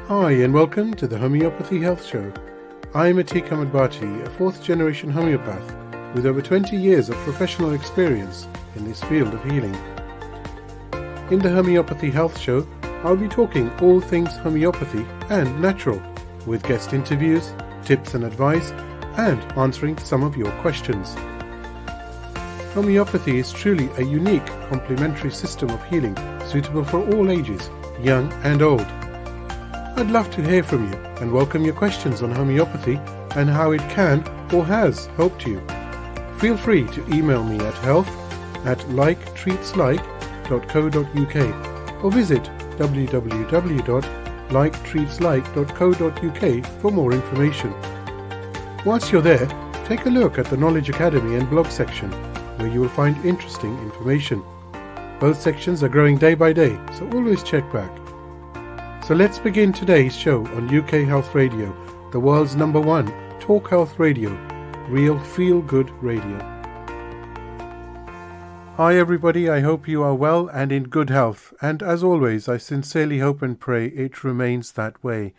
Hi and welcome to the Homeopathy Health Show. I'm Atiq Ahmed Bhatti, a fourth-generation homeopath with over 20 years of professional experience in this field of healing. In the Homeopathy Health Show, I'll be talking all things homeopathy and natural, with guest interviews, tips and advice, and answering some of your questions. Homeopathy is truly a unique complementary system of healing suitable for all ages, young and old. I'd love to hear from you and welcome your questions on homeopathy and how it can or has helped you. Feel free to email me at health@liketreatslike.co.uk or visit www.liketreatslike.co.uk for more information. Once you're there, take a look at the Knowledge Academy and blog section, where you will find interesting information. Both sections are growing day by day, so always check back. So let's begin today's show on UK Health Radio, the world's #1 talk health radio, real feel-good radio. Hi everybody, I hope you are well and in good health, and as always, I sincerely hope and pray it remains that way.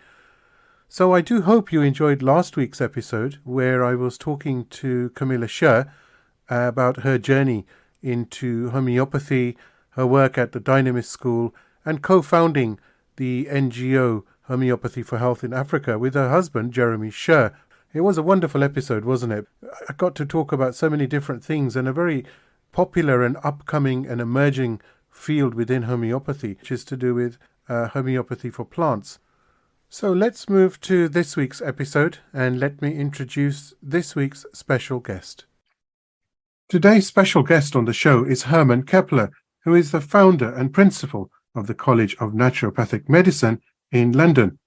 So I do hope you enjoyed last week's episode, where I was talking to Camilla Scher about her journey into homeopathy, her work at the Dynamist School, and co-founding the NGO Homeopathy for Health in Africa with her husband, Jeremy Scher. It was a wonderful episode, wasn't it? I got to talk about so many different things and a very popular and upcoming and emerging field within homeopathy, which is to do with homeopathy for plants. So let's move to this week's episode and let me introduce this week's special guest. Today's special guest on the show is Hermann Keppler, who is the founder and principal of the College of Naturopathic Medicine in London.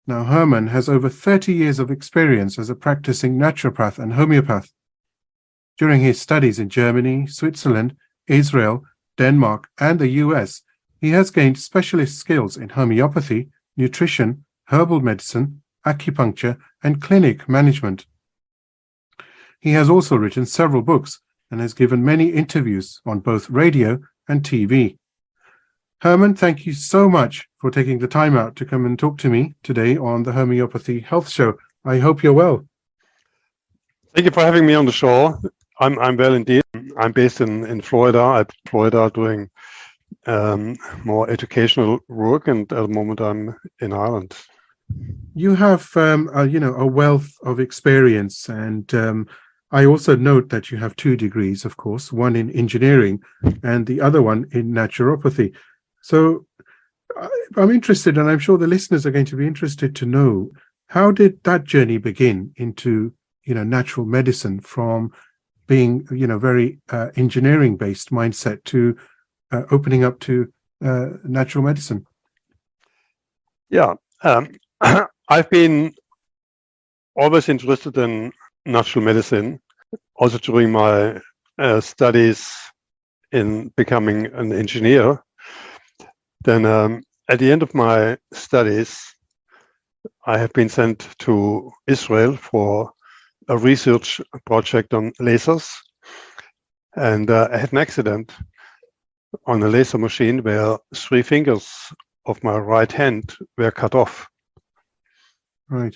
Now, Hermann has over 30 years of experience as a practicing naturopath and homeopath. During his studies in Germany, Switzerland, Israel, Denmark, and the US, he has gained specialist skills in homeopathy, nutrition, herbal medicine, acupuncture, and clinic management. He has also written several books and has given many interviews on both radio and TV. Hermann, thank you so much for taking the time out to come and talk to me today on the Homeopathy Health Show. I hope you're well. Thank you for having me on the show. I'm well indeed. I'm based in Florida. Doing more educational work, and at the moment I'm in Ireland. You have a wealth of experience, and I also note that you have 2 degrees, of course, one in engineering and the other one in naturopathy. So I'm interested, and I'm sure the listeners are going to be interested to know, how did that journey begin into, natural medicine, from being, very engineering-based mindset to opening up to natural medicine? Yeah, I've been always interested in natural medicine, also during my studies in becoming an engineer. Then at the end of my studies, I have been sent to Israel for a research project on lasers. And I had an accident on a laser machine where 3 fingers of my right hand were cut off. Right.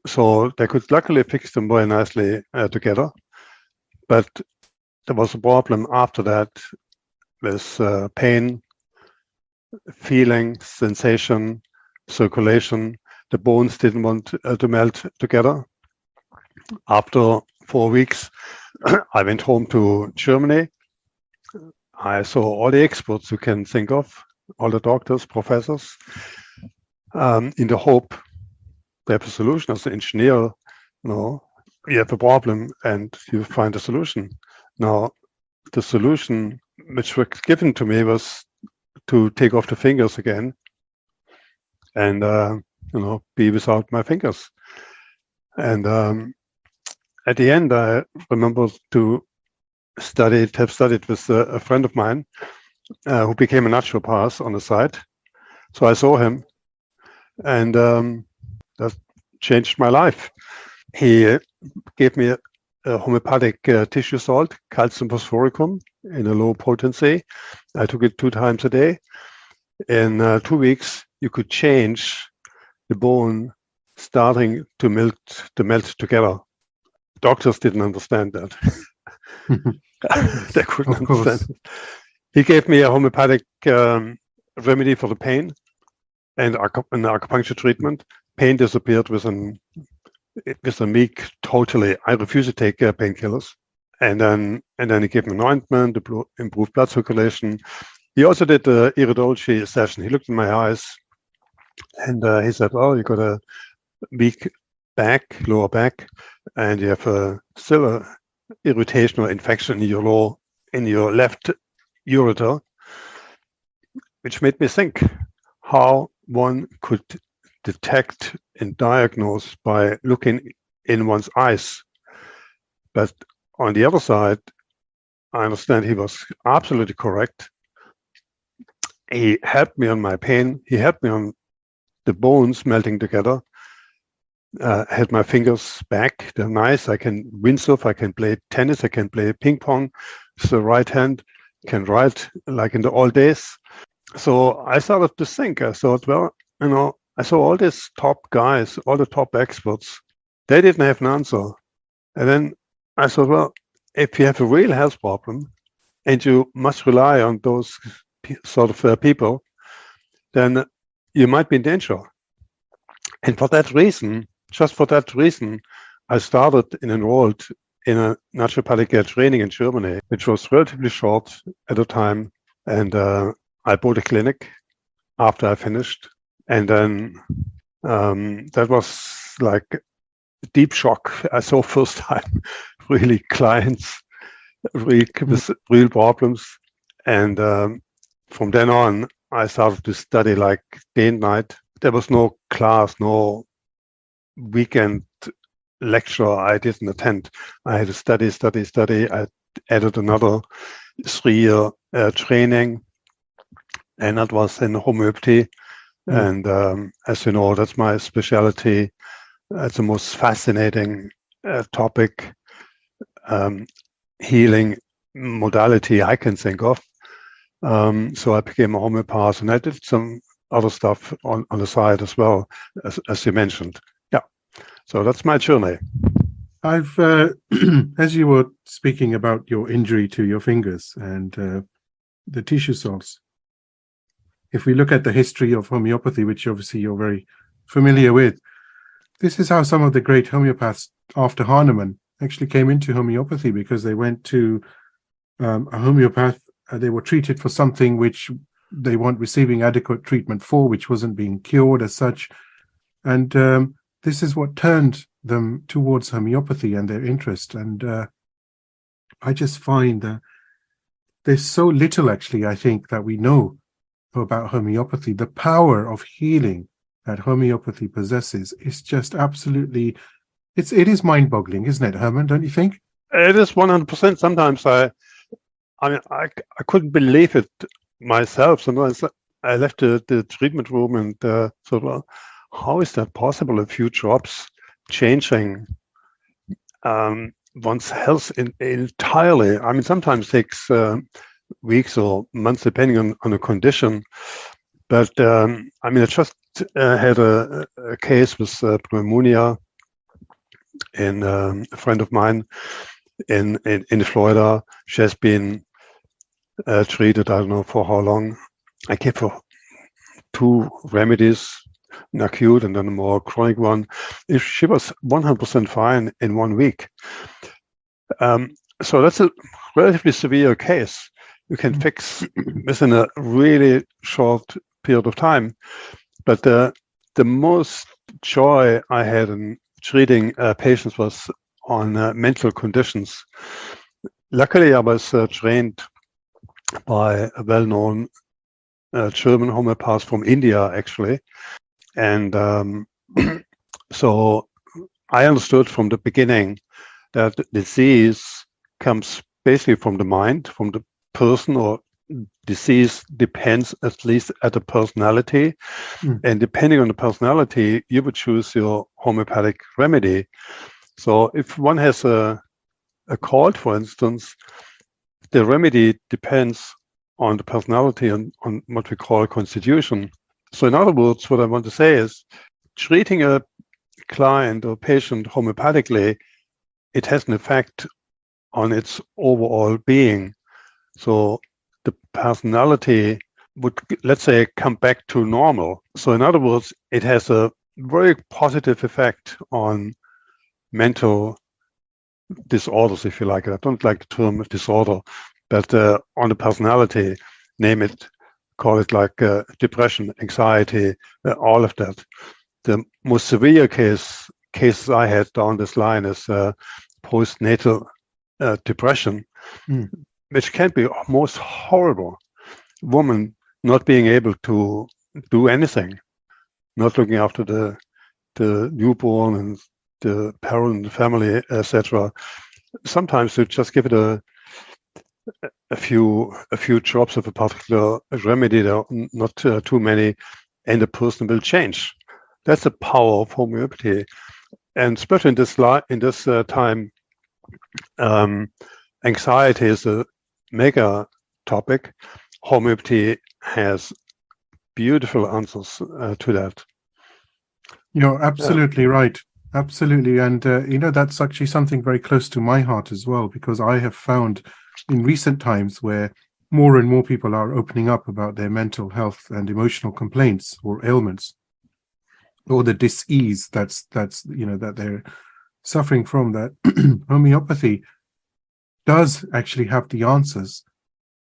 So they could luckily fix them very nicely together. But there was a problem after that with pain, feeling, sensation, circulation. The bones didn't want to melt together. After 4 weeks, I went home to Germany. I saw all the experts you can think of, all the doctors, professors, in the hope they have a solution. As an engineer, you have a problem and you find a solution. Now, the solution which was given to me was to take off the fingers again and be without my fingers. And at the end, I remember to have studied with a friend of mine who became a naturopath on the side. So I saw him, and that changed my life. He gave me a homeopathic tissue salt, calcium phosphoricum, in a low potency. I took it 2 times a day. In 2 weeks, you could change the bone starting to melt together. Doctors didn't understand that. They couldn't Of course. understand. He gave me a homeopathic remedy for the pain and an acupuncture treatment. Pain disappeared within a week totally. I refused to take painkillers. And then he gave me an ointment, improved blood circulation. He also did the iridology session. He looked in my eyes and he said, "Oh, you got a weak back, lower back, and you have still a irritation or infection in your left ureter," which made me think how one could detect and diagnose by looking in one's eyes. But on the other side, I understand he was absolutely correct. He helped me on my pain. He helped me on the bones melting together. Had my fingers back. They're nice. I can windsurf. I can play tennis. I can play ping pong. So right hand can write like in the old days. So I started to think. I thought, well, I saw all these top guys, all the top experts. They didn't have an answer. And then I thought, well, if you have a real health problem and you must rely on those sort of people, then you might be in danger. And for that reason, just for that reason, I started and enrolled in a naturopathic training in Germany, which was relatively short at the time. And I bought a clinic after I finished. And then that was like a deep shock. I saw first time really clients with real problems. And from then on, I started to study like day and night. There was no class, no weekend lecture I didn't attend. I had to study. I added another 3-year training, and that was in homeopathy. And as you know, that's my specialty. It's the most fascinating topic, healing modality I can think of. So I became a homeopath, and I did some other stuff on the side as well, as you mentioned. Yeah. So that's my journey. I've, as you were speaking about your injury to your fingers and the tissue salts, if we look at the history of homeopathy, which obviously you're very familiar with, this is how some of the great homeopaths after Hahnemann actually came into homeopathy, because they went to a homeopath. They were treated for something which they weren't receiving adequate treatment for, which wasn't being cured as such. And this is what turned them towards homeopathy and their interest. And I just find that there's so little, actually, I think, that we know about homeopathy. The power of healing that homeopathy possesses is just absolutely, it is mind-boggling, isn't it, Hermann? Don't you think? It is 100%. Sometimes I couldn't believe it myself. Sometimes I left the treatment room and thought, well, how is that possible? A few drops changing one's health entirely. I mean, sometimes it takes weeks or months, depending on the condition. But I mean, I just had a case with pneumonia in a friend of mine in Florida. She has been treated, I don't know for how long. I gave her 2 remedies, an acute and then a more chronic one. She was 100% fine in 1 week. So that's a relatively severe case. You can fix within a really short period of time. But the most joy I had in treating patients was on mental conditions. Luckily, I was trained by a well-known German homeopath from India, actually. And so I understood from the beginning that disease comes basically from the mind, from the person, or disease depends at least at the personality. And depending on the personality, you would choose your homeopathic remedy. So if one has a cold, for instance, the remedy depends on the personality and on what we call constitution. So in other words, what I want to say is treating a client or patient homeopathically, it has an effect on its overall being. So the personality would, let's say, come back to normal. So in other words, it has a very positive effect on mental disorders, if you like. I don't like the term disorder, but on the personality, name it, call it like depression, anxiety, all of that. The most severe cases I had down this line is postnatal depression, which can be most horrible. Woman not being able to do anything, not looking after the newborn and the parent, family, etc. Sometimes you just give it a few drops of a particular remedy, there are not too many, and the person will change. That's the power of homeopathy, and especially in this time, anxiety is a mega topic. Homeopathy has beautiful answers to that. You're absolutely right. Absolutely. And, that's actually something very close to my heart as well, because I have found in recent times where more and more people are opening up about their mental health and emotional complaints or ailments, or the dis-ease that they're suffering from, that homeopathy does actually have the answers.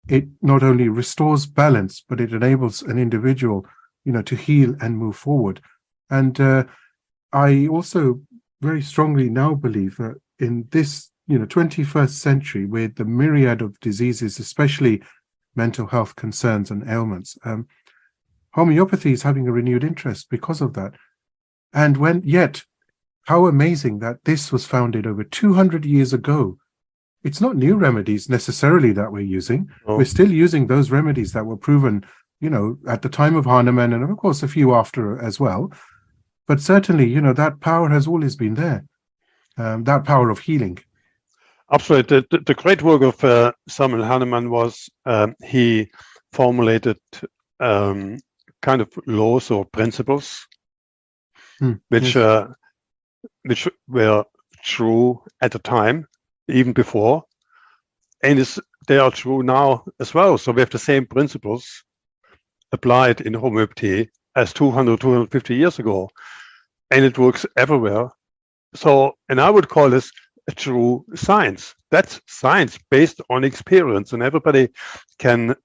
It not only restores balance, but it enables an individual, to heal and move forward. And I also very strongly now believe that in this, 21st century, with the myriad of diseases, especially mental health concerns and ailments, homeopathy is having a renewed interest because of that. And yet, how amazing that this was founded over 200 years ago. It's not new remedies necessarily that we're using. Oh. We're still using those remedies that were proven, at the time of Hahnemann, and of course a few after as well. But certainly, that power has always been there, that power of healing. Absolutely. The great work of Samuel Hahnemann was he formulated kind of laws or principles which were true at the time, even before, and they are true now as well. So we have the same principles applied in homeopathy as 200, 250 years ago, and it works everywhere. So, and I would call this a true science. That's science based on experience, and everybody can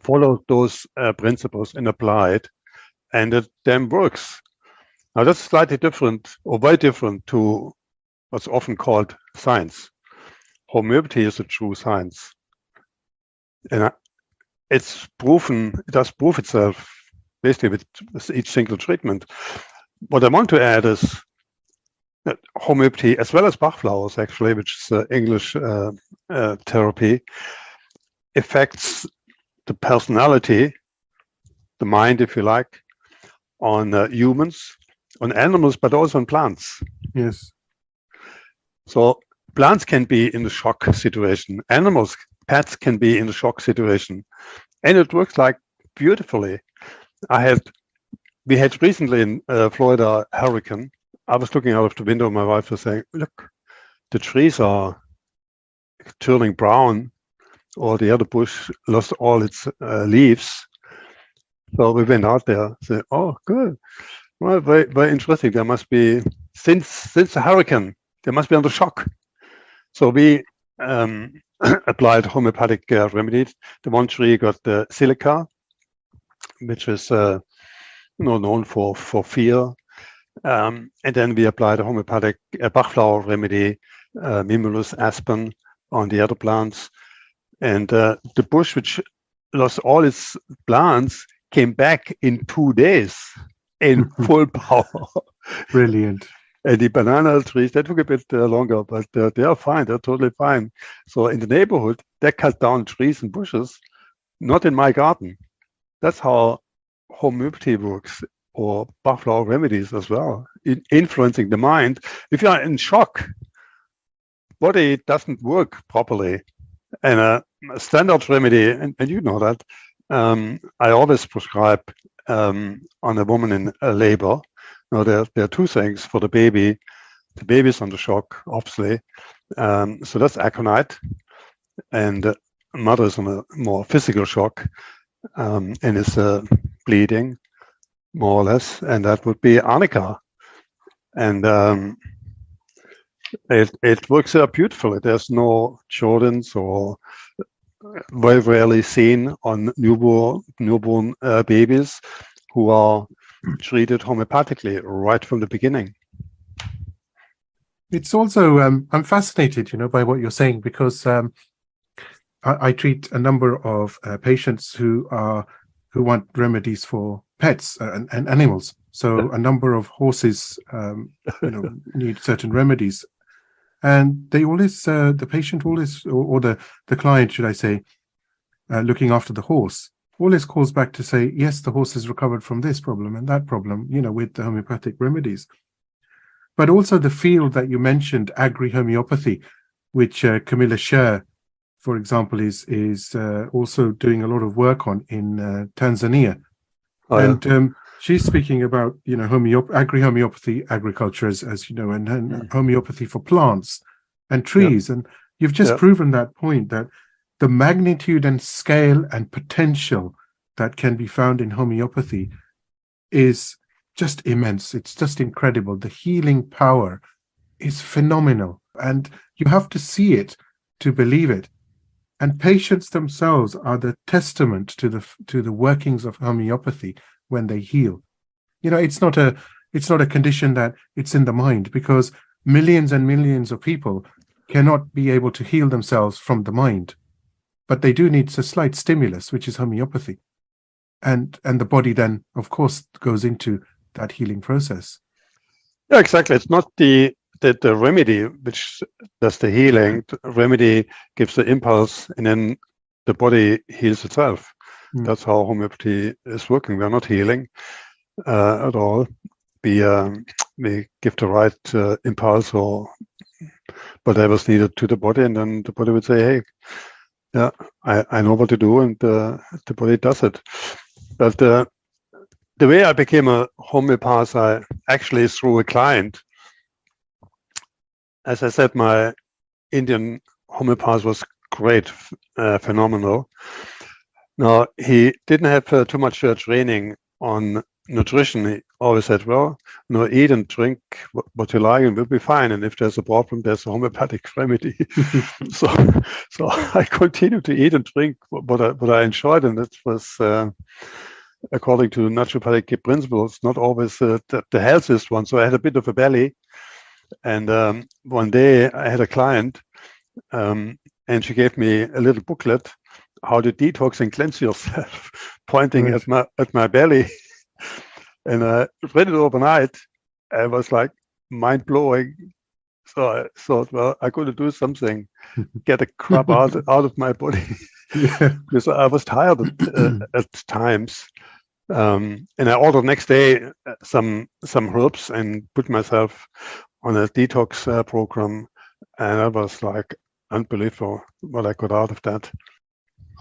follow those principles and apply it, and it then works. Now that's slightly different, or very different, to what's often called science. Homeopathy is a true science, and it's proven. It does prove itself basically with each single treatment. What I want to add is that homeopathy, as well as Bach flowers, actually, which is English therapy, affects the personality, the mind, if you like, on humans, on animals, but also on plants. Yes. So plants can be in a shock situation. Animals, pets can be in a shock situation. And it works like beautifully. We had recently in Florida a hurricane. I was looking out of the window, my wife was saying, look, the trees are turning brown, or the other bush lost all its leaves. So we went out there and said, oh, good. Well, very, very interesting. There must be, since the hurricane, they must be under shock. So we applied homeopathic remedies. The one tree got the silica, which is known for fear. And then we applied a homeopathic Bach flower remedy, Mimulus aspen, on the other plants. And the bush, which lost all its plants, came back in 2 days in full power. Brilliant. And the banana trees, that took a bit longer, but they are fine. They're totally fine. So in the neighborhood, they cut down trees and bushes, not in my garden. That's how homeopathy works, or Bach flower remedies as well, influencing the mind. If you are in shock, body doesn't work properly. And a standard remedy, and you know that, I always prescribe on a woman in labor, Now, there are two things for the baby. The baby's under shock, obviously. So that's aconite. And the mother is on a more physical shock and is bleeding, more or less. And that would be arnica. And it works out beautifully. There's no Jordans or very rarely seen on newborn babies who are treated homeopathically right from the beginning. It's also, I'm fascinated, by what you're saying, because I treat a number of patients who want remedies for pets and animals. So a number of horses, need certain remedies. And they always, the patient always, or the client, should I say, looking after the horse, always calls back to say, yes, the horse has recovered from this problem and that problem, with the homeopathic remedies. But also the field that you mentioned, agri-homeopathy, which Camilla Scher, for example, is also doing a lot of work on in Tanzania. Oh, and she's speaking about, agri-homeopathy, agriculture, as you know, and homeopathy for plants and trees. And you've just proven that point, that the magnitude and scale and potential that can be found in homeopathy is just immense. It's just incredible. The healing power is phenomenal, and you have to see it to believe it. And patients themselves are the testament to the workings of homeopathy when they heal. It's not a condition that it's in the mind, because millions and millions of people cannot be able to heal themselves from the mind, but they do need a slight stimulus, which is homeopathy, and the body then, of course, goes into that healing process. Yeah, exactly. It's not the remedy which does the healing. The remedy gives the impulse, and then the body heals itself. That's how homeopathy is working. We are not healing at all. We give the right impulse or whatever's needed to the body, and then the body would say, "Hey, yeah, I know what to do," and the body does it. But the way I became a homeopath, actually through a client. As I said, my Indian homeopath was great, phenomenal. Now, he didn't have too much training on nutrition. He always said, well, eat and drink what you like and we'll be fine. And if there's a problem, there's a homeopathic remedy. So I continued to eat and drink what I enjoyed, and it was according to naturopathic principles, not always the healthiest one. So I had a bit of a belly. And one day I had a client, and she gave me a little booklet, how to detox and cleanse yourself, pointing at my belly. And I read it overnight. I was like mind blowing. So I thought, well, I got to do something, get the crap out of my body, because I was tired at times. And I ordered next day some herbs and put myself on a detox program, and I was like unbelievable what I got out of that.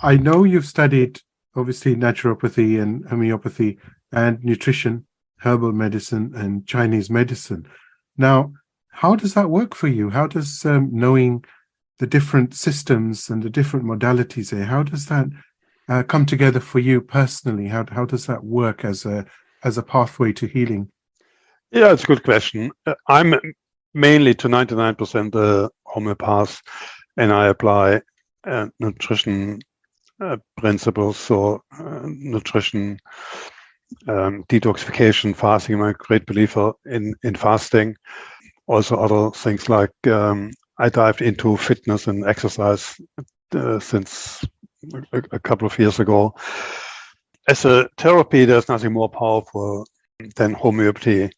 I know you've studied, obviously, naturopathy and homeopathy and nutrition, herbal medicine and Chinese medicine. Now, how does that work for you? How does knowing the different systems and the different modalities here, how does that come together for you personally? How does that work as a pathway to healing? Yeah, it's a good question. I'm mainly to 99% a homeopath, and I apply nutrition principles, or nutrition, detoxification, fasting. I'm a great believer in fasting. Also other things like I dived into fitness and exercise since a couple of years ago. As a therapy, there's nothing more powerful than homeopathy.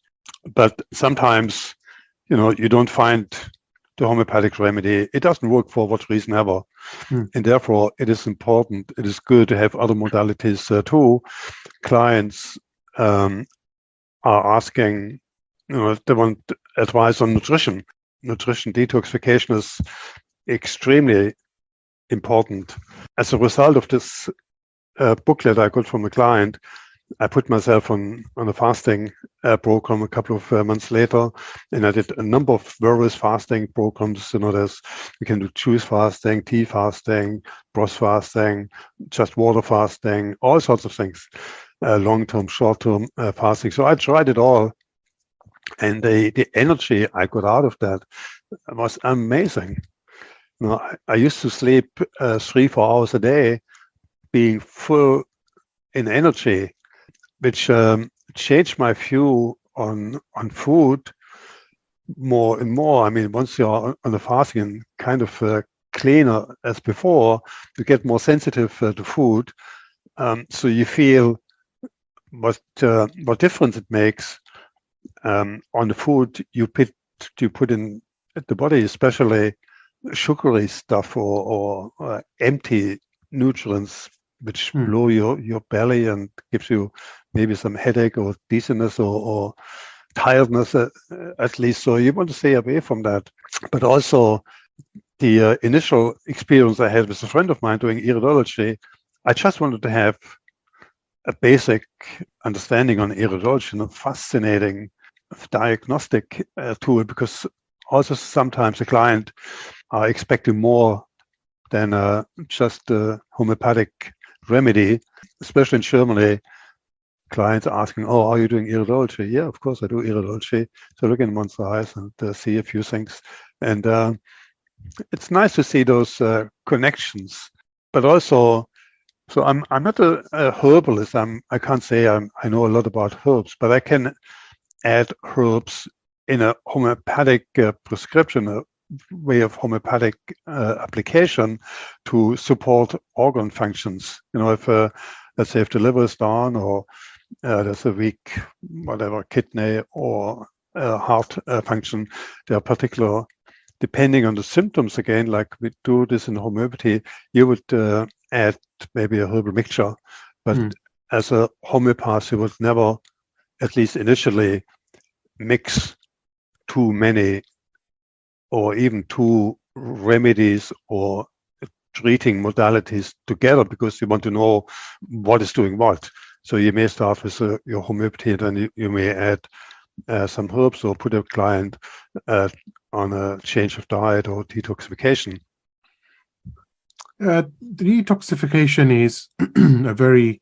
But sometimes, you don't find the homeopathic remedy. It doesn't work for what reason ever. And therefore, it is important, it is good to have other modalities too. Clients are asking, they want advice on nutrition. Nutrition detoxification is extremely important. As a result of this booklet I got from a client, I put myself on a fasting program a couple of months later, and I did a number of various fasting programs. There's you can do juice fasting, tea fasting, broth fasting, just water fasting, all sorts of things, long-term, short-term fasting. So I tried it all, and the energy I got out of that was amazing. I used to sleep 3-4 hours a day, being full in energy, which changed my view on food more and more. I mean, once you're on the fasting and kind of cleaner as before, you get more sensitive to food. So you feel what difference it makes on the food you put in the body, especially sugary stuff or empty nutrients which blow your belly and gives you maybe some headache or dizziness or tiredness at least. So you want to stay away from that. But also the initial experience I had with a friend of mine doing iridology, I just wanted to have a basic understanding on iridology, a fascinating diagnostic tool, because also sometimes the client are expecting more than just a homeopathic remedy, especially in Germany. Clients are asking, "Oh, are you doing iridology?" Yeah, of course I do iridology. So look in one's eyes and see a few things, and it's nice to see those connections. But also, so I'm not a herbalist. I can't say I know a lot about herbs, but I can add herbs in a homeopathic prescription, a way of homeopathic application to support organ functions. If let's say if the liver is down, or there's a weak whatever kidney or heart function, there are particular, depending on the symptoms, again, like we do this in homeopathy, you would add maybe a herbal mixture, but as a homeopath you would never, at least initially, mix too many or even two remedies or treating modalities together, because you want to know what is doing what. So you may start with your homeopathy, and then you may add some herbs or put a client on a change of diet or detoxification. Detoxification is a very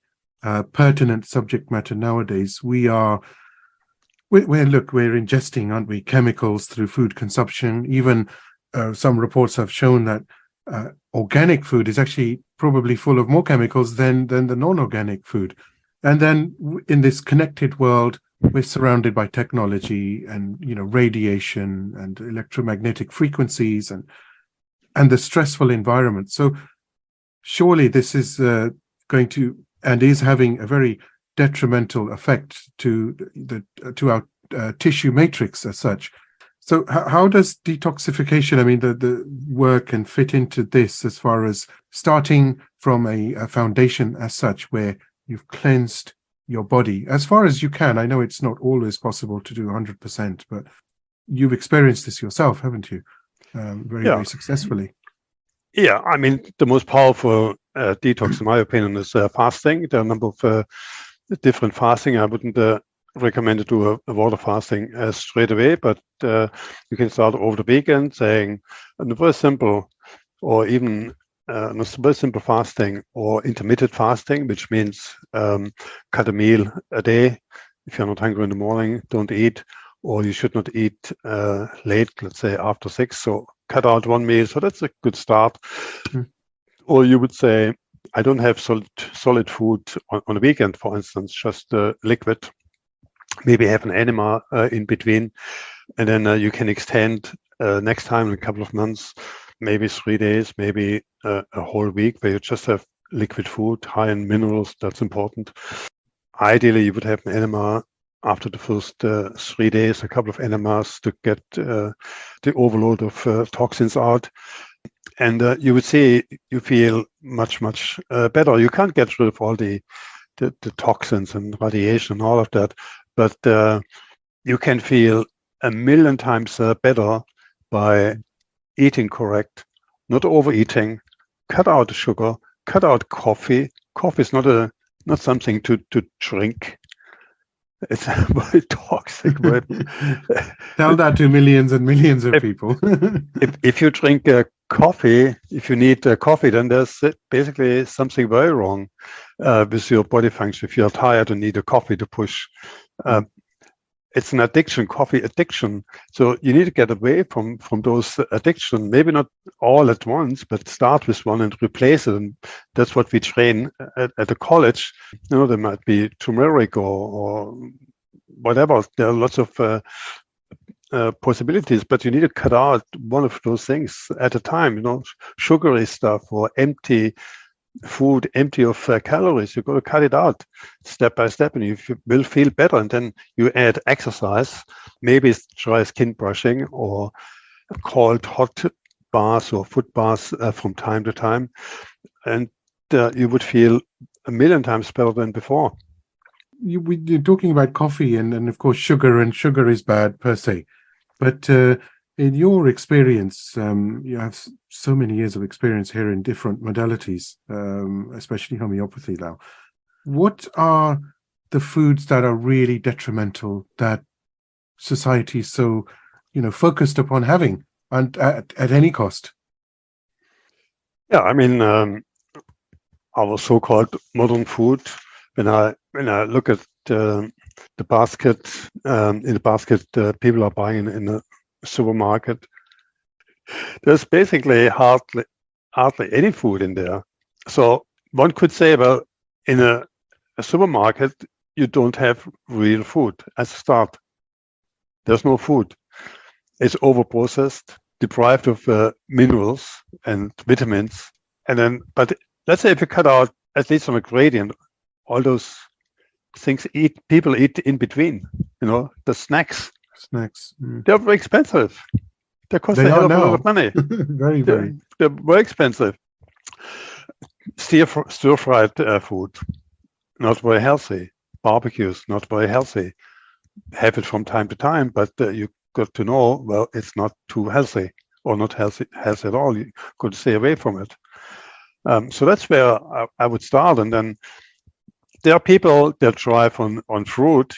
pertinent subject matter nowadays. We're ingesting, aren't we, chemicals through food consumption. Even some reports have shown that organic food is actually probably full of more chemicals than the non-organic food. And then in this connected world, we're surrounded by technology and radiation and electromagnetic frequencies and the stressful environment. So surely this is going to and is having a very detrimental effect to our tissue matrix as such. So how does detoxification, I mean, the work and fit into this, as far as starting from a foundation as such, where you've cleansed your body as far as you can? I know it's not always possible to do 100%, but you've experienced this yourself, haven't you? Very successfully. Yeah, I mean, the most powerful detox, in my opinion, is fasting. There are a number of different fasting. I wouldn't recommend to do a water fasting straight away, but you can start over the weekend, saying very simple, or even very simple fasting or intermittent fasting, which means cut a meal a day. If you're not hungry in the morning, don't eat, or you should not eat late, let's say after 6. So cut out one meal. So that's a good start. Or you would say, I don't have solid food on the weekend, for instance, just liquid. Maybe have an enema in between, and then you can extend next time in a couple of months, maybe 3 days, maybe a whole week, where you just have liquid food, high in minerals. That's important. Ideally, you would have an enema after the first 3 days, a couple of enemas to get the overload of toxins out. And you would see you feel much better. You can't get rid of all the toxins and radiation and all of that, but you can feel 1,000,000 times better by eating correct, not overeating, cut out the sugar, cut out coffee. Coffee is not a not something to drink. It's a very toxic word. Tell that to millions and millions of people. If you drink coffee, if you need coffee, then there's basically something very wrong with your body function. If you're tired and need a coffee to push, it's an addiction, coffee addiction. So you need to get away from those addiction. Maybe not all at once, but start with one and replace it. And that's what we train at the college. You know, there might be turmeric or whatever. There are lots of possibilities, but you need to cut out one of those things at a time. You know, sugary stuff or empty food, empty of calories. You've got to cut it out step by step, and you will feel better. And then you add exercise, maybe try skin brushing or cold hot baths or foot baths from time to time, and you would feel a million times better than before. You're talking about coffee and of course sugar, and sugar is bad per se. But in your experience, you have so many years of experience here in different modalities, especially homeopathy now. What are the foods that are really detrimental that society is so, focused upon having and at any cost? Yeah, I mean, our so-called modern food. When I look at the basket, in the basket people are buying in a supermarket, there's basically hardly any food in there. So one could say, well, in a supermarket, you don't have real food as a start. There's no food. It's overprocessed, deprived of minerals and vitamins. And then, but let's say if you cut out at least on a gradient, all those things people eat in between, the snacks. They're very expensive. They cost a hell of a lot of money. Very. They're very expensive. Stir-fried food, not very healthy. Barbecues, not very healthy. Have it from time to time, but you got to know, well, it's not too healthy or not healthy at all. You could stay away from it. So that's where I would start. And then there are people that thrive on fruit.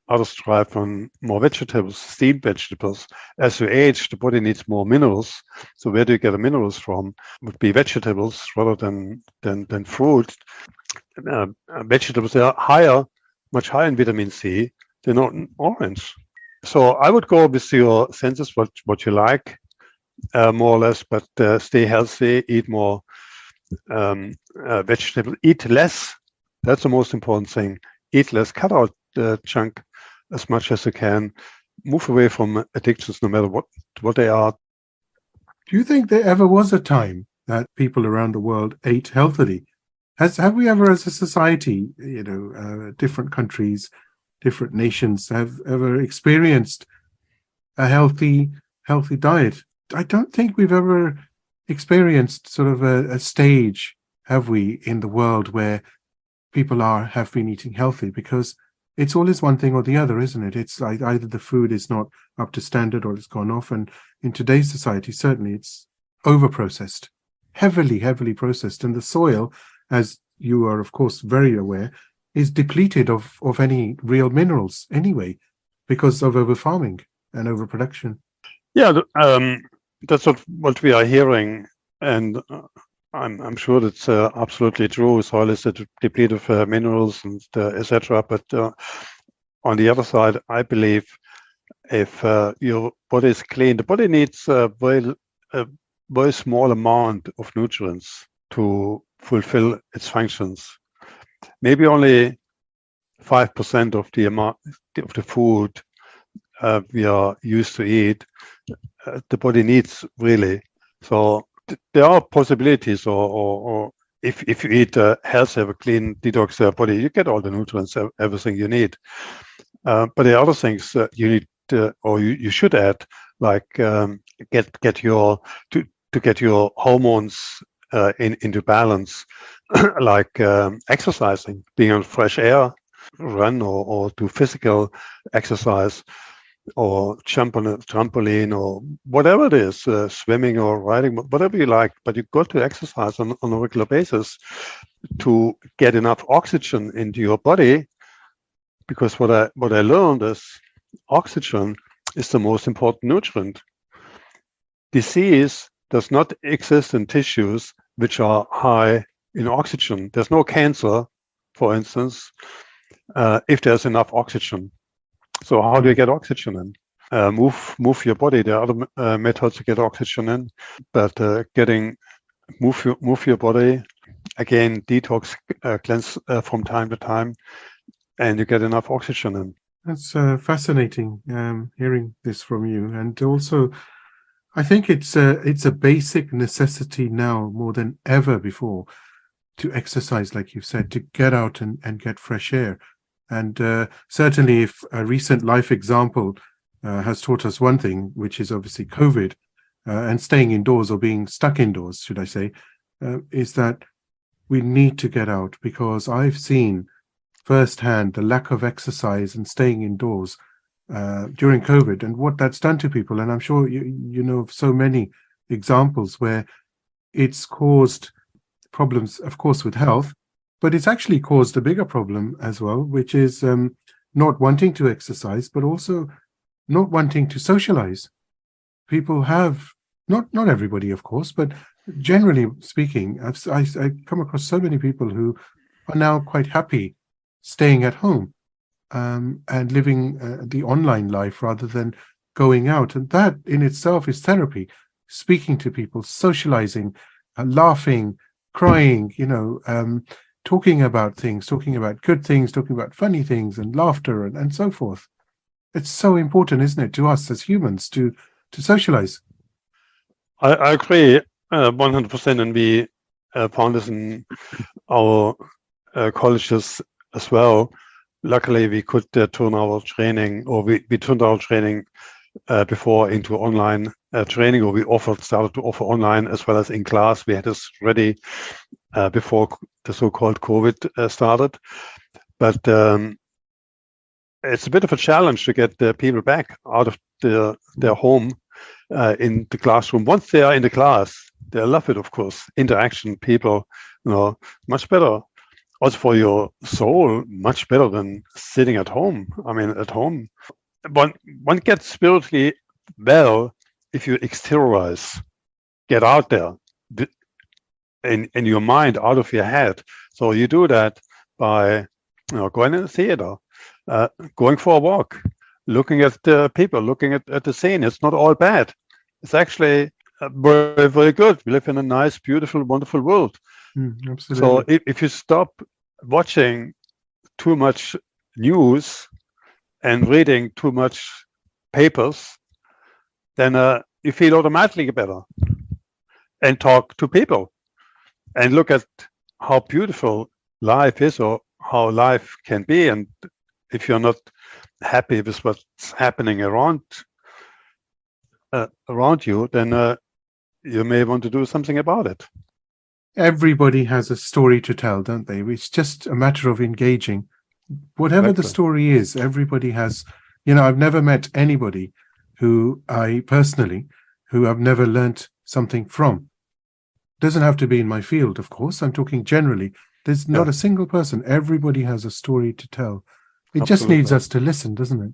Others thrive on more vegetables, steamed vegetables. As you age, the body needs more minerals. So where do you get the minerals from? Would be vegetables rather than fruit. Vegetables are much higher in vitamin C than on orange. So I would go with your senses, what you like, more or less, but stay healthy, eat more vegetables, eat less. That's the most important thing. Eat less, cut out junk as much as you can, move away from addictions no matter what they are. Do you think there ever was a time that people around the world ate healthily? Have we ever as a society, different countries, different nations have ever experienced a healthy diet? I don't think we've ever experienced sort of a stage, have we, in the world where people have been eating healthy, because it's always one thing or the other, isn't it? It's either the food is not up to standard or it's gone off. And in today's society, certainly it's over-processed, heavily processed. And the soil, as you are, of course, very aware, is depleted of any real minerals anyway, because of over-farming and overproduction. Yeah, that's what we are hearing. And I'm sure that's absolutely true. Soil is depleted of minerals and etc. But on the other side, I believe if your body is clean, the body needs a very small amount of nutrients to fulfill its functions. Maybe only 5% of the amount of the food we are used to eat, the body needs really. So there are possibilities, or if you eat healthy, have a clean detox body, you get all the nutrients, everything you need. But there are other things you need, or you should add, like get your hormones into balance, like exercising, being on fresh air, run or do physical exercise. or jump on a trampoline, or whatever it is, swimming or riding, whatever you like. But you've got to exercise on a regular basis to get enough oxygen into your body. Because what I learned is oxygen is the most important nutrient. Disease does not exist in tissues which are high in oxygen. There's no cancer, for instance, if there's enough oxygen. So how do you get oxygen in? Move your body. There are other methods to get oxygen in, but move your body. Again, detox, cleanse from time to time, and you get enough oxygen in. That's fascinating hearing this from you. And also, I think it's a basic necessity now more than ever before to exercise, like you said, to get out and get fresh air. And certainly if a recent life example has taught us one thing, which is obviously COVID and staying indoors, or being stuck indoors, should I say, is that we need to get out, because I've seen firsthand the lack of exercise and staying indoors during COVID and what that's done to people. And I'm sure you know of so many examples where it's caused problems, of course, with health, but it's actually caused a bigger problem as well, which is not wanting to exercise, but also not wanting to socialize. People have, not everybody, of course, but generally speaking, I come across so many people who are now quite happy staying at home and living the online life rather than going out. And that in itself is therapy. Speaking to people, socializing, laughing, crying, talking about things, talking about good things, talking about funny things, and laughter and so forth. It's so important, isn't it, to us as humans to socialize? I agree 100%, and we found this in our colleges as well. Luckily, we could turn our training, or we turned our training before into online training, or we started to offer online as well as in class. We had this ready before the so-called COVID started. But it's a bit of a challenge to get the people back out of their home in the classroom. Once they are in the class, they love it, of course. Interaction, people, much better. Also for your soul, much better than sitting at home. I mean, at home, one gets spiritually well if you exteriorize, get out there in your mind, out of your head. So you do that by going in the theater, going for a walk, looking at the people, looking at the scene. It's not all bad. It's actually very, very good. We live in a nice, beautiful, wonderful world. Absolutely. So if you stop watching too much news and reading too much papers, then you feel automatically better. And talk to people and look at how beautiful life is, or how life can be. And if you're not happy with what's happening around you, then you may want to do something about it. Everybody has a story to tell, don't they? It's just a matter of engaging. Whatever the story is, everybody has, I've never met anybody who I've never learnt something from. Doesn't have to be in my field, of course. I'm talking generally. There's not a single person. Everybody has a story to tell. It just needs us to listen, doesn't it?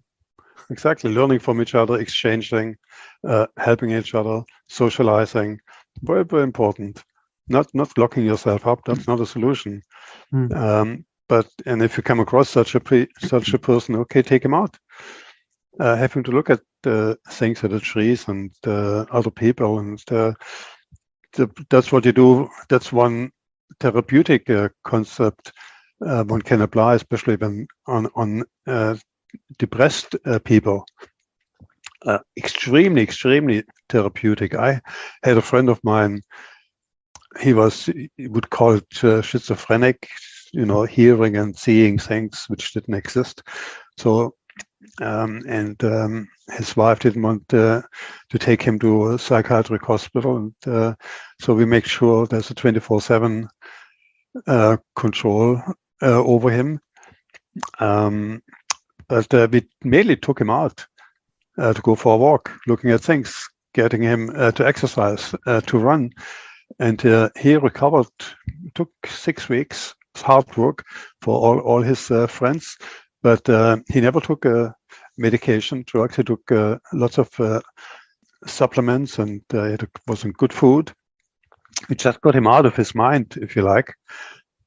Exactly. Learning from each other, exchanging, helping each other, socializing. Very, very important. Not locking yourself up. That's not a solution. But if you come across such a person, okay, take him out. Have him to look at things, at the trees and other people, and that's what you do. That's one therapeutic concept one can apply, especially when on depressed people. Extremely therapeutic. I had a friend of mine. He would call it schizophrenic, hearing and seeing things which didn't exist. So, his wife didn't want to take him to a psychiatric hospital, and so we make sure there's a 24/7 control over him. But we mainly took him out to go for a walk, looking at things, getting him to exercise, to run. And he recovered. It took 6 weeks. It's hard work for all his friends, but he never took medication, drugs. He took lots of supplements, and it wasn't good food. We just got him out of his mind, if you like,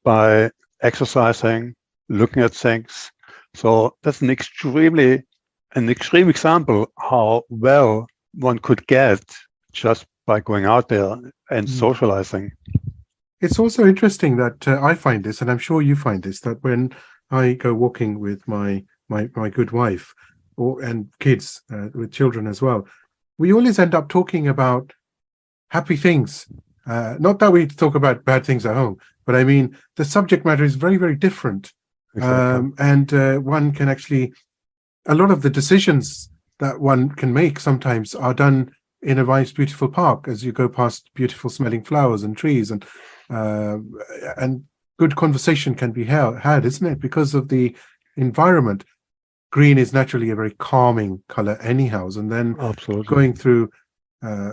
by exercising, looking at things. So that's an extreme example how well one could get just by going out there and socializing. It's also interesting that I find this, and I'm sure you find this, that when I go walking with my good wife and kids, with children as well, we always end up talking about happy things. Not that we talk about bad things at home, but I mean, the subject matter is very, very different. Exactly. And one can actually, a lot of the decisions that one can make sometimes are done in a nice, beautiful park as you go past beautiful smelling flowers and trees, and good conversation can be had, isn't it? Because of the environment. Green is naturally a very calming color anyhow, and then Absolutely. Going through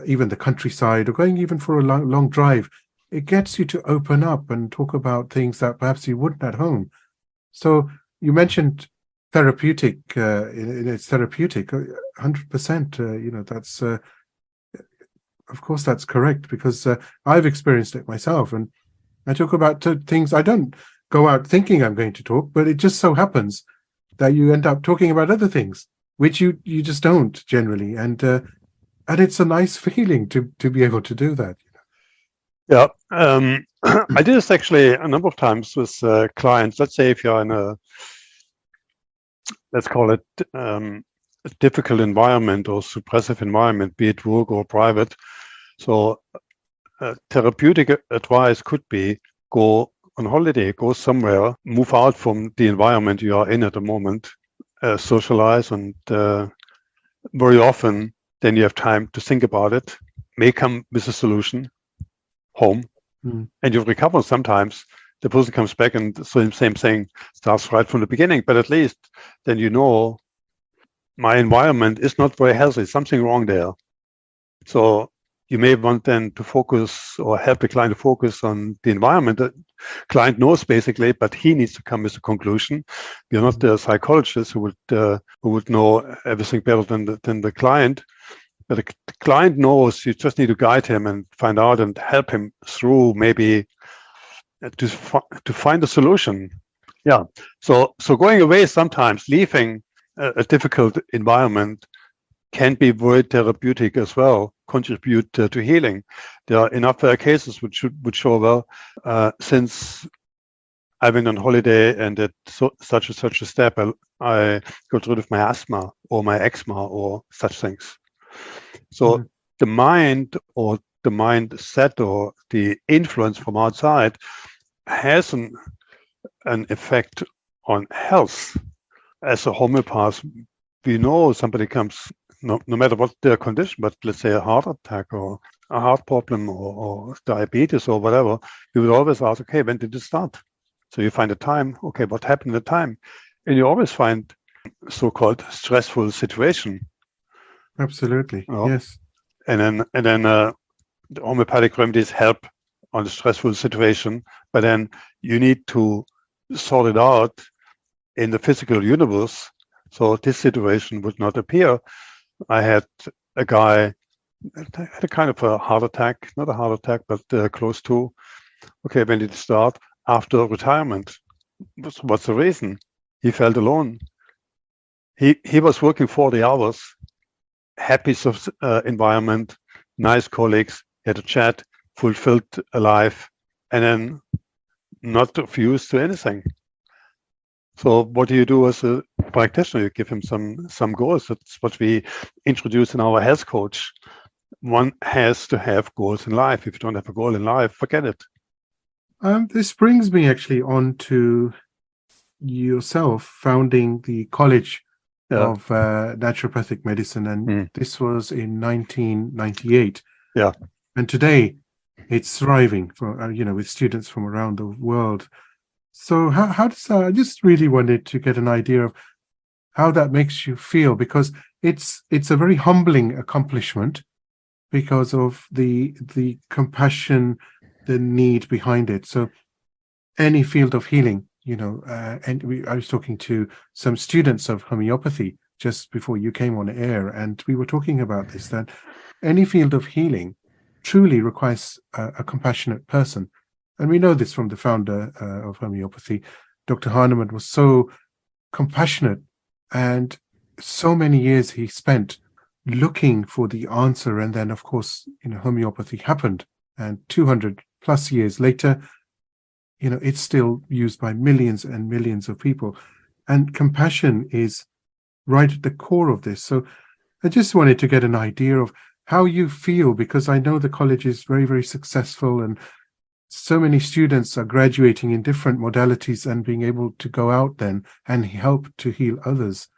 even the countryside or going even for a long drive, it gets you to open up and talk about things that perhaps you wouldn't at home. So you mentioned therapeutic, it's therapeutic, 100%, that's, of course, that's correct, because I've experienced it myself, and I talk about things I don't go out thinking I'm going to talk, but it just so happens that you end up talking about other things, which you just don't generally, and it's a nice feeling to be able to do that. Yeah, I did this actually a number of times with clients. Let's say if you're in a, let's call it a difficult environment or suppressive environment, be it work or private. So therapeutic advice could be go on holiday, go somewhere, move out from the environment you are in at the moment, socialize, and very often then you have time to think about it, may come with a solution home, and you recover. Sometimes the person comes back and the same thing starts right from the beginning, but at least then you know my environment is not very healthy, something wrong there. So you may want then to focus or help the client to focus on the environment. The client knows basically, but he needs to come with a conclusion. You're not the psychologist who would know everything better than the client. But the client knows. You just need to guide him and find out and help him through, maybe to find a solution. Yeah. So going away sometimes, leaving a difficult environment, can be very therapeutic as well, contribute to healing. There are enough cases which would show, well, since I went on holiday and at such a step, I got rid of my asthma or my eczema or such things. So the mind or the mindset or the influence from outside has an effect on health. As a homeopath, we know somebody comes, no matter what their condition, but let's say a heart attack or a heart problem or diabetes or whatever, you would always ask, okay, when did it start? So you find a time, okay, what happened at the time? And you always find so-called stressful situation. Absolutely, yes. And then the homeopathic remedies help on the stressful situation, but then you need to sort it out in the physical universe, so this situation would not appear. I had a guy had a kind of a heart attack, not a heart attack, but close to. Okay, when did it start? After retirement. What's the reason? He felt alone. He was working 40 hours, happy environment, nice colleagues, had a chat, fulfilled a life, and then not of use to anything. So what do you do as a practitioner? You give him some goals. That's what we introduce in our health coach. One has to have goals in life. If you don't have a goal in life, forget it. This brings me actually on to yourself founding the College of Naturopathic Medicine, and this was in 1998. Yeah. And today it's thriving for with students from around the world. So how does that? I just really wanted to get an idea of how that makes you feel, because it's a very humbling accomplishment because of the compassion, the need behind it. So any field of healing, I was talking to some students of homeopathy just before you came on air, and we were talking about this, that any field of healing truly requires a compassionate person. And we know this from the founder of homeopathy. Dr. Hahnemann was so compassionate, and so many years he spent looking for the answer. And then, of course, homeopathy happened. And 200 plus years later, it's still used by millions and millions of people. And compassion is right at the core of this. So I just wanted to get an idea of how you feel, because I know the college is very, very successful, and so many students are graduating in different modalities and being able to go out then and help to heal others.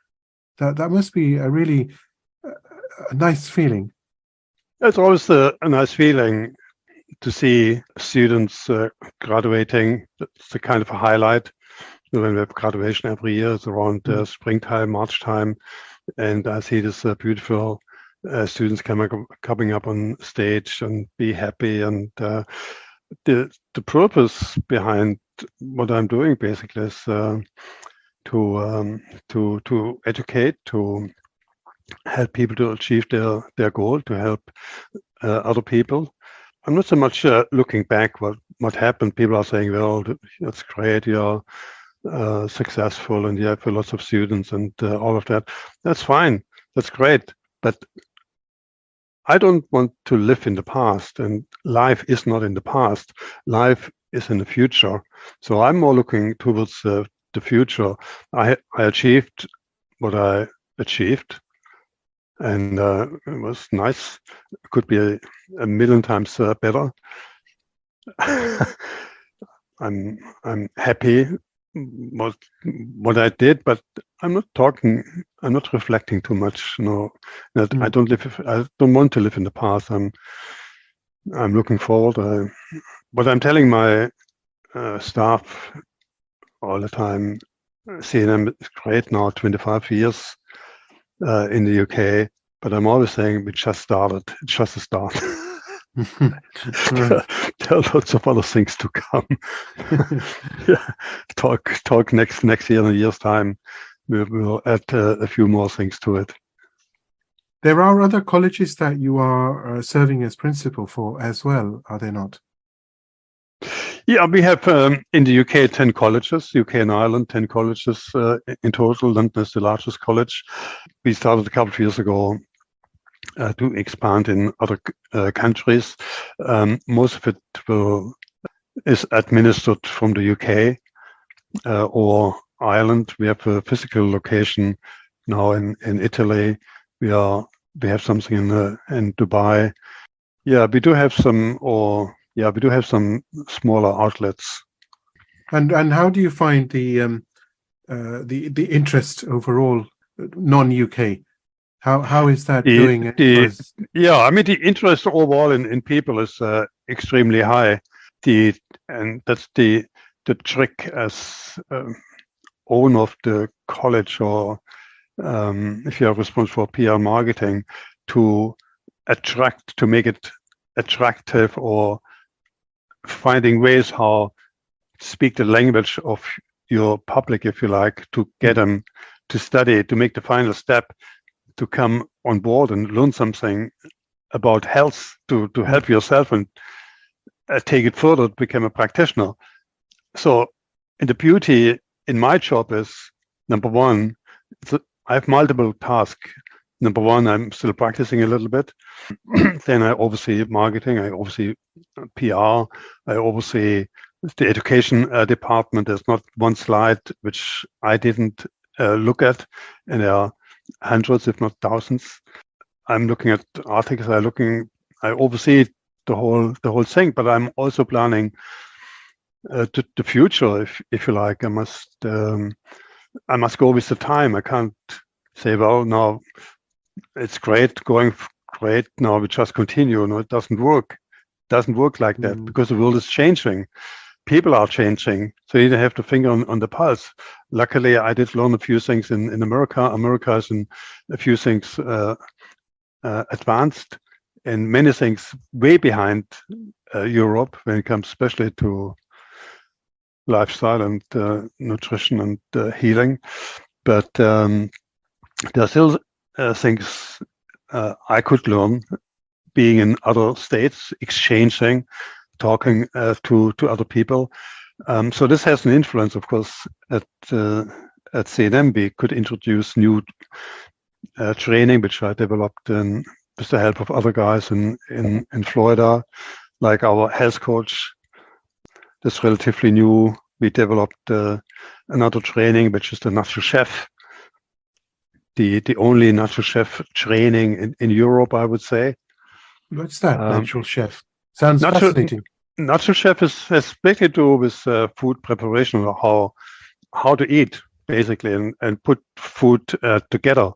That must be a really a nice feeling. It's always a nice feeling to see students graduating. It's a kind of a highlight. When we have graduation every year, it's around springtime, March time, and I see this beautiful students coming up on stage and be happy. And the purpose behind what I'm doing basically is to educate, to help people to achieve their goal, to help other people. I'm not so much looking back what happened. People are saying, well, that's great, you're successful and you have lots of students and all of that. That's fine, that's great. But I don't want to live in the past, and life is not in the past. Life is in the future. So I'm more looking towards the future. I achieved what I achieved, and it was nice. It could be a million times better. I'm happy what I did, but I'm not reflecting too much. No, I don't want to live in the past. I'm looking forward. What I'm telling my staff all the time, CNM is great now, 25 years in the UK, but I'm always saying we just started. It's just a start. Right. There are lots of other things to come. Talk next year in a year's time. We'll add a few more things to it. There are other colleges that you are serving as principal for as well, are there not? Yeah, we have in the UK 10 colleges, UK and Ireland, 10 colleges in total. London is the largest college. We started a couple of years ago to expand in other countries. Most of it is administered from the UK or Ireland. We have a physical location now in Italy. We have something in Dubai. Yeah, we do have some smaller outlets. And how do you find the interest overall, non-UK? How is that doing? The interest overall in people is extremely high. And that's the trick as owner of the college, or if you are responsible for PR marketing, to make it attractive, or finding ways how to speak the language of your public, if you like, to get them to study, to make the final step, to come on board and learn something about health, to help yourself and take it further to become a practitioner. So, and the beauty in my job is, number one, I have multiple tasks. Number one, I'm still practicing a little bit. Then I oversee marketing, I oversee PR, I oversee the education department. There's not one slide which I didn't look at, and there are hundreds, if not thousands. I'm looking at articles. I oversee the whole thing. But I'm also planning to the future, if you like. I must go with the time. I can't say, well, now it's going great. Now we just continue. No, it doesn't work. It doesn't work like that, because the world is changing. people are changing, so you have to finger on the pulse. Luckily, I did learn a few things in America. America is in a few things advanced, and many things way behind Europe when it comes especially to lifestyle and nutrition and healing. But there are still things I could learn being in other states, exchanging, talking to other people. So this has an influence, of course, at CNM. We could introduce new training, which I developed with the help of other guys in Florida, like our health coach. That's relatively new. We developed another training, which is the natural chef, the only natural chef training in Europe, I would say. What's that, natural chef? Sounds fascinating. Natural chef has basically to do with food preparation, or how to eat, basically, and put food together.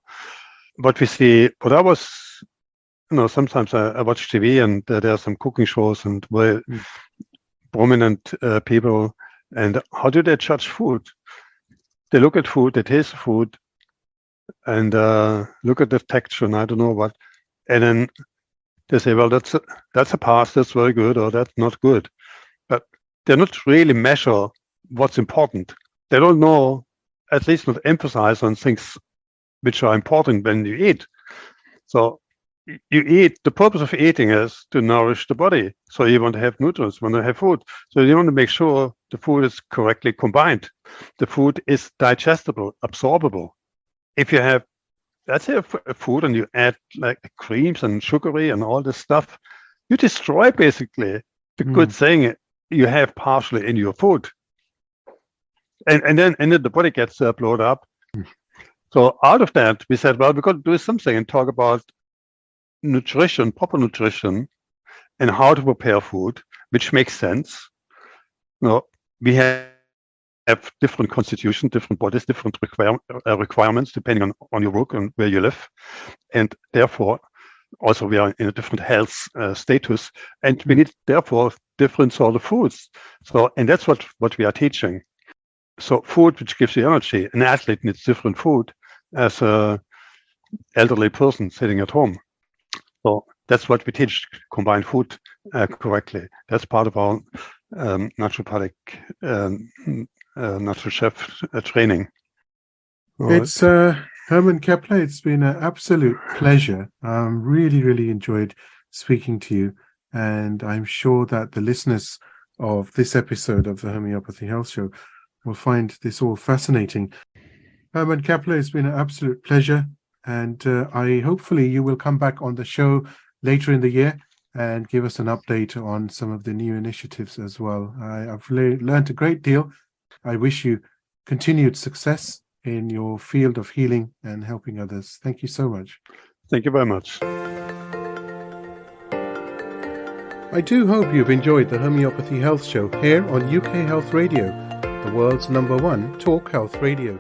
What we see, what I was, sometimes I watch TV and there are some cooking shows and very prominent people, and how do they judge food? They look at food, they taste food, and look at the texture, and I don't know what, and then they say, well, that's a pass, that's very good, or that's not good. But they're not really measure what's important. They don't know, at least not emphasize on things which are important when you eat. So you eat, the purpose of eating is to nourish the body. So you want to have nutrients, you want to have food. So you want to make sure the food is correctly combined. The food is digestible, absorbable. If you have, let's say, a food and you add like creams and sugary and all this stuff, you destroy basically the good thing you have partially in your food. And then the body gets blown up. So out of that, we said, well, we've got to do something and talk about nutrition, proper nutrition, and how to prepare food, which makes sense. We have different constitutions, different bodies, different requirements depending on your work and where you live. And therefore, also we are in a different health status, and we need, therefore, different sort of foods. So, and that's what we are teaching. So food which gives you energy. An athlete needs different food as an elderly person sitting at home. So that's what we teach, combine food correctly. That's part of our naturopathic natural chef training. It's Hermann Keppler. It's been an absolute pleasure. Really, really enjoyed speaking to you. And I'm sure that the listeners of this episode of the Homeopathy Health Show will find this all fascinating. Hermann Keppler, it's been an absolute pleasure. And hopefully you will come back on the show later in the year and give us an update on some of the new initiatives as well. I've learned a great deal. I wish you continued success in your field of healing and helping others. Thank you so much. Thank you very much. I do hope you've enjoyed the Homeopathy Health Show here on UK Health Radio, the world's #1 talk health radio.